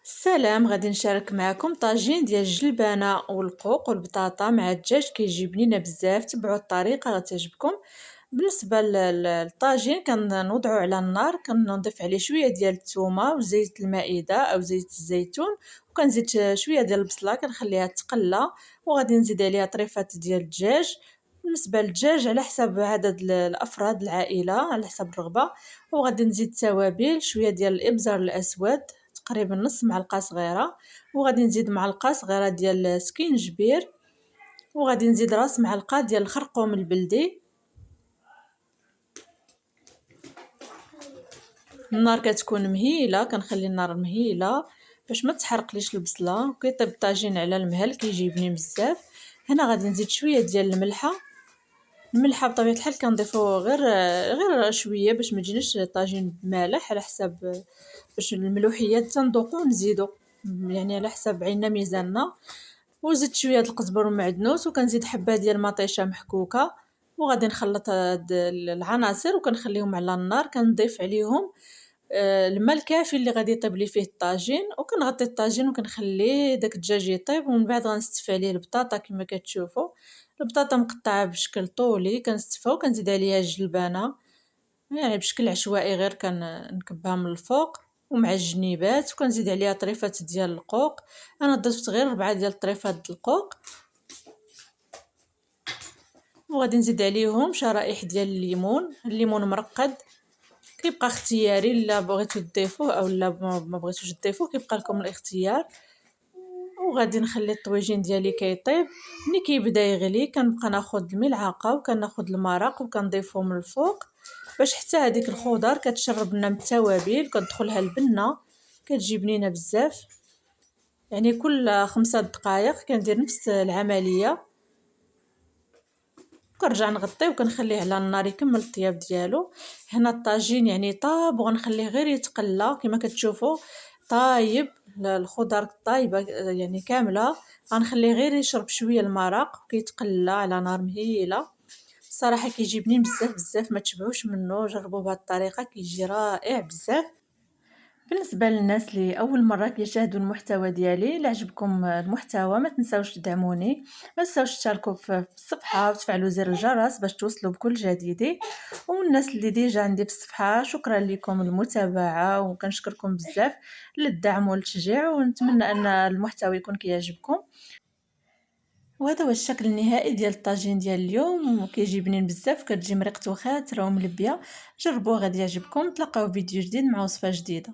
السلام، غادي نشارك معكم طاجين ديال الجلبانة والقوق والبطاطا مع الدجاج كيجي بنينه بزاف. تبعوا الطريقه غتعجبكم. بالنسبه للطاجين كنوضعو على النار، كنضيف عليه شويه ديال الثومه وزيت المائده او زيت الزيتون، وكنزيد شويه ديال البصله كنخليها تقلى، وغادي نزيد عليها طريفات ديال الدجاج. بالنسبه للدجاج على حسب عدد الافراد العائله، على حسب الرغبه. وغادي نزيد توابل، شويه ديال الابزار الاسود تقريبا نص معلقه صغيره، وغادي نزيد معلقه صغيره ديال السكينجبير، وغادي نزيد راس معلقه ديال الخرقوم البلدي. النار كتكون مهيله، كنخلي النار مهيله باش ما تحرقليش البصله، وكيطيب الطاجين على المهل كيجي بنين بزاف. هنا غادي نزيد شويه ديال الملحه بطبيعه الحال كنضيفو غير شويه باش ما يجيناش طاجين مالح، على حساب باش الملوحيه تنذوقو ونزيدو، يعني على حساب عيننا ميزاننا. وزدت شويه د القزبر والمعدنوس، وكنزيد حبه ديال مطيشه محكوكه، وغادي نخلط هاد العناصر وكنخليهم على النار. كنضيف عليهم الماء الكافي اللي غادي يطيب لي فيه الطاجين، وكنغطي الطاجين وكنخليه داك الدجاج يطيب. ومن بعد غنستف عليه البطاطا كما كتشوفوا، البطاطا مقطعه بشكل طولي كنستفها، وكنزيد عليها الجلبانه يعني بشكل عشوائي، غير كنكبها من الفوق ومع الجنيبات، وكنزيد عليها طريفات ديال القوق. انا ضفت غير 4 ديال الطريفات ديال القوق، وغادي نزيد عليهم شرائح ديال الليمون مرقد، كيبقى اختياري، الا بغيتو تضيفوه او لا ما بغيتوش تضيفوه كيبقى لكم الاختيار. وغادي نخلي الطويجين ديالي كيطيب. ملي كيبدا يغلي كنبقى ناخذ الملعقه وكناخذ المرق وكنضيفه من الفوق، باش حتى هذيك الخضر كتشرب لنا من التوابل، كتدخلها البنه كتجي بنينه بزاف. يعني كل 5 دقائق كندير نفس العمليه، كنرجع نغطيه وكنخليه على النار يكمل الطياب ديالو. هنا الطاجين يعني طاب، وغنخليه غير يتقلى كما كتشوفوا طايب، الخضر طايبه يعني كامله. غنخليه غير يشرب شويه المرق وكيتقلى على نار مهيله. الصراحه كيجي بنين بزاف بزاف، ما تشبعوش منه، جربوه بهذه الطريقه كيجي رائع بزاف. بالنسبه للناس اللي اول مره كيشاهدوا المحتوى ديالي، الا عجبكم المحتوى ما تنساوش تدعموني، ما تنساوش تشاركوا في الصفحه وتفعلوا زر الجرس باش توصلوا بكل جديد. والناس اللي ديجا عندي في الصفحه شكرا لكم المتابعه، وكنشكركم بزاف للدعم والتشجيع، ونتمنى ان المحتوى يكون كيعجبكم. وهذا هو الشكل النهائي ديال الطاجين ديال اليوم، وكيجي بنين بزاف، كتجي مريقته خاتره وملبيه. جربوه غادي يعجبكم. تلقاو فيديو جديد مع وصفه جديده.